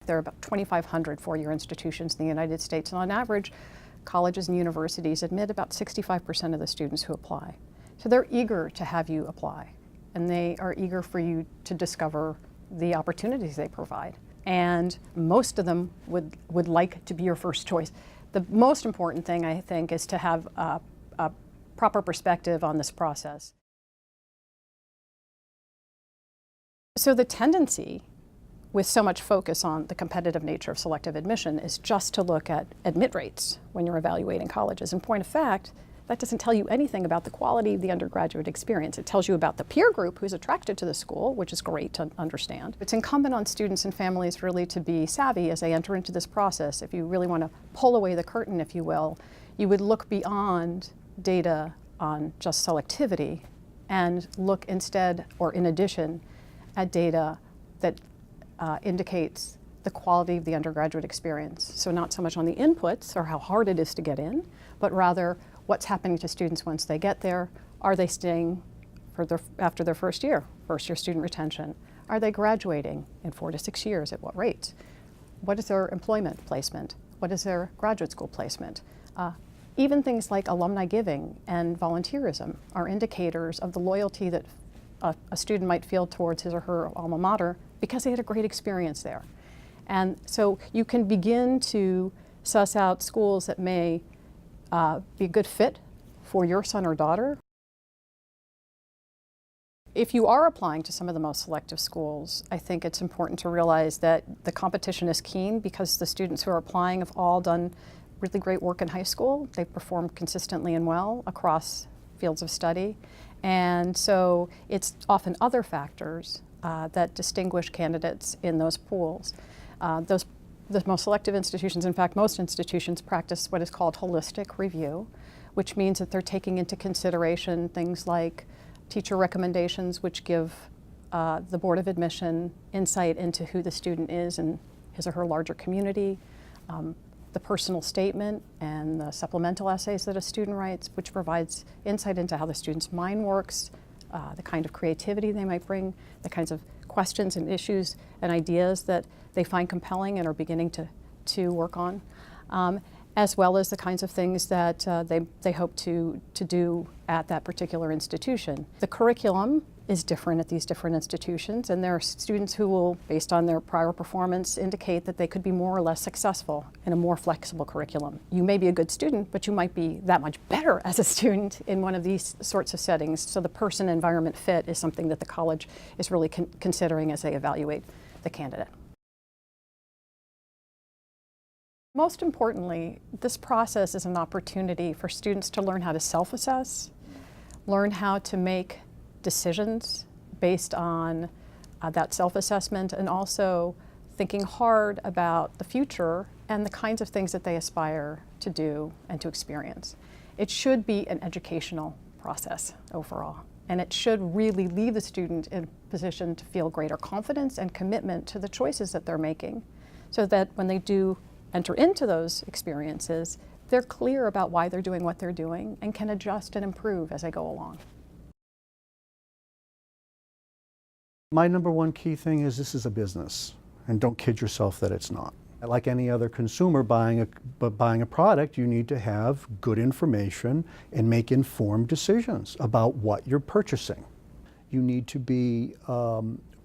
There are about 2,500 four-year institutions in the United States, and on average, colleges and universities admit about 65% of the students who apply. So they're eager to have you apply, and they are eager for you to discover the opportunities they provide. And most of them would like to be your first choice. The most important thing, I think, is to have a proper perspective on this process. So the tendency, with so much focus on the competitive nature of selective admission, is just to look at admit rates when you're evaluating colleges. In point of fact, that doesn't tell you anything about the quality of the undergraduate experience. It tells you about the peer group who's attracted to the school, which is great to understand. It's incumbent on students and families really to be savvy as they enter into this process. If you really want to pull away the curtain, if you will, you would look beyond data on just selectivity and look instead, or in addition, at data that indicates the quality of the undergraduate experience. So not so much on the inputs or how hard it is to get in, but rather what's happening to students once they get there. Are they staying after their first year student retention? Are they graduating in 4 to 6 years? At what rates? What is their employment placement? What is their graduate school placement? Even things like alumni giving and volunteerism are indicators of the loyalty that a student might feel towards his or her alma mater because they had a great experience there. And so you can begin to suss out schools that may be a good fit for your son or daughter. If you are applying to some of the most selective schools, I think it's important to realize that the competition is keen because the students who are applying have all done really great work in high school. They've performed consistently and well across fields of study. And so it's often other factors that distinguish candidates in those pools. The most selective institutions, in fact, most institutions practice what is called holistic review, which means that they're taking into consideration things like teacher recommendations, which give the Board of Admission insight into who the student is in his or her larger community, the personal statement and the supplemental essays that a student writes, which provides insight into how the student's mind works, the kind of creativity they might bring, the kinds of questions and issues and ideas that they find compelling and are beginning to work on, as well as the kinds of things that they hope to do at that particular institution. The curriculum is different at these different institutions, and there are students who will, based on their prior performance, indicate that they could be more or less successful in a more flexible curriculum. You may be a good student, but you might be that much better as a student in one of these sorts of settings. So the person-environment fit is something that the college is really considering as they evaluate the candidate. Most importantly, this process is an opportunity for students to learn how to self-assess, learn how to make decisions based on that self-assessment, and also thinking hard about the future and the kinds of things that they aspire to do and to experience. It should be an educational process overall, and it should really leave the student in a position to feel greater confidence and commitment to the choices that they're making, so that when they do enter into those experiences, they're clear about why they're doing what they're doing and can adjust and improve as they go along. My number one key thing is this is a business, and don't kid yourself that it's not. Like any other consumer buying a product, you need to have good information and make informed decisions about what you're purchasing. You need to be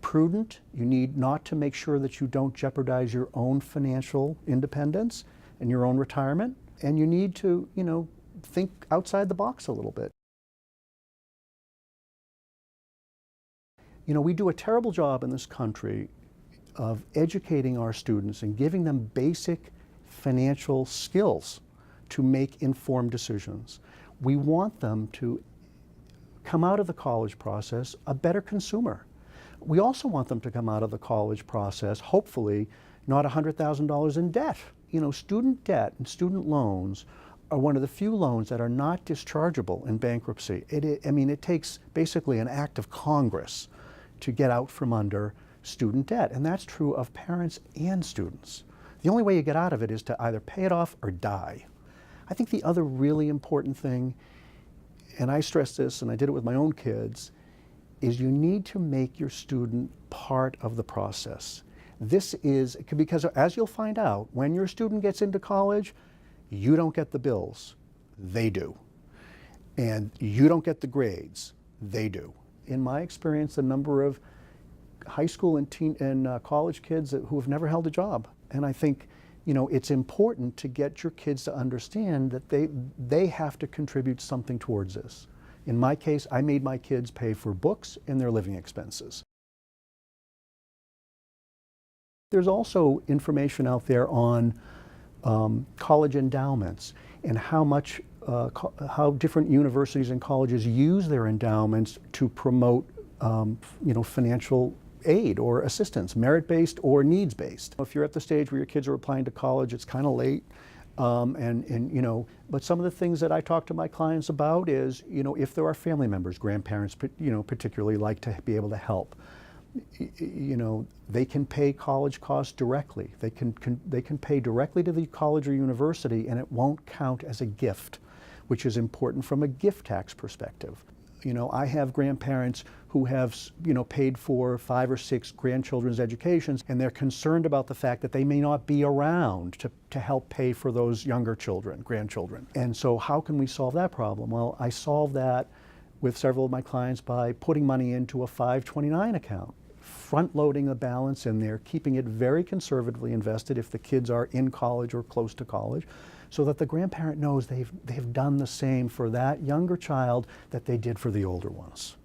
prudent. You need not to make sure that you don't jeopardize your own financial independence and your own retirement. And you need to, think outside the box a little bit. We do a terrible job in this country of educating our students and giving them basic financial skills to make informed decisions. We want them to come out of the college process a better consumer. We also want them to come out of the college process, hopefully, not $100,000 in debt. Student debt and student loans are one of the few loans that are not dischargeable in bankruptcy. It takes basically an act of Congress to get out from under student debt, and that's true of parents and students. The only way you get out of it is to either pay it off or die. I think the other really important thing, and I stress this, and I did it with my own kids, is you need to make your student part of the process. This is, because as you'll find out, when your student gets into college, you don't get the bills, they do. And you don't get the grades, they do. In my experience, the number of high school and college kids who have never held a job. And I think, you know, it's important to get your kids to understand that they have to contribute something towards this. In my case, I made my kids pay for books and their living expenses. There's also information out there on college endowments and how different universities and colleges use their endowments to promote you know, financial aid or assistance, merit-based or needs-based. If you're at the stage where your kids are applying to college, it's kind of late. You know, but some of the things that I talk to my clients about is, you know, if there are family members, grandparents, you know, particularly like to be able to help. You know, they can pay college costs directly. They can pay directly to the college or university, and it won't count as a gift, which is important from a gift tax perspective. You know, I have grandparents who have, you know, paid for 5 or 6 grandchildren's educations, and they're concerned about the fact that they may not be around to help pay for those younger children, grandchildren. And so how can we solve that problem? Well, I solve that with several of my clients by putting money into a 529 account, front-loading a balance in there, keeping it very conservatively invested if the kids are in college or close to college, so that the grandparent knows they've done the same for that younger child that they did for the older ones.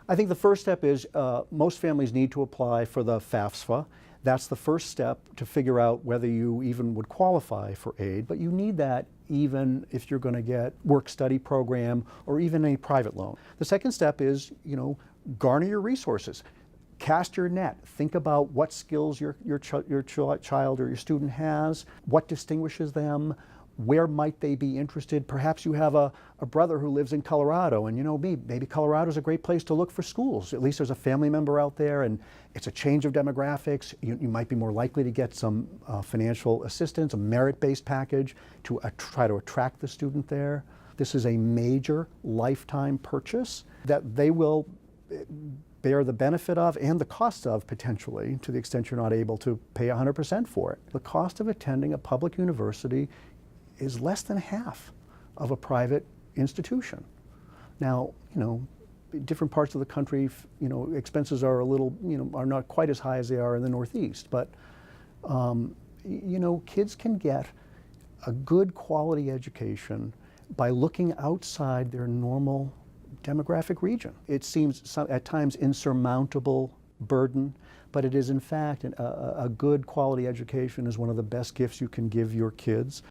I think the first step is most families need to apply for the FAFSA. That's the first step to figure out whether you even would qualify for aid, but you need that even if you're going to get work-study program or even a private loan. The second step is, you know, garner your resources. Cast your net. Think about what skills your child or your student has, what distinguishes them, where might they be interested. Perhaps you have a brother who lives in Colorado, and you know me, maybe Colorado's a great place to look for schools. At least there's a family member out there, and it's a change of demographics. You might be more likely to get some financial assistance, a merit-based package to try to attract the student there. This is a major lifetime purchase that they will bear the benefit of and the cost of, potentially, to the extent you're not able to pay 100% for it. The cost of attending a public university is less than half of a private institution. Now, you know, different parts of the country, you know, expenses are a little, you know, are not quite as high as they are in the Northeast, but, you know, kids can get a good quality education by looking outside their normal demographic region. It seems at times insurmountable burden, but it is in fact a good quality education is one of the best gifts you can give your kids.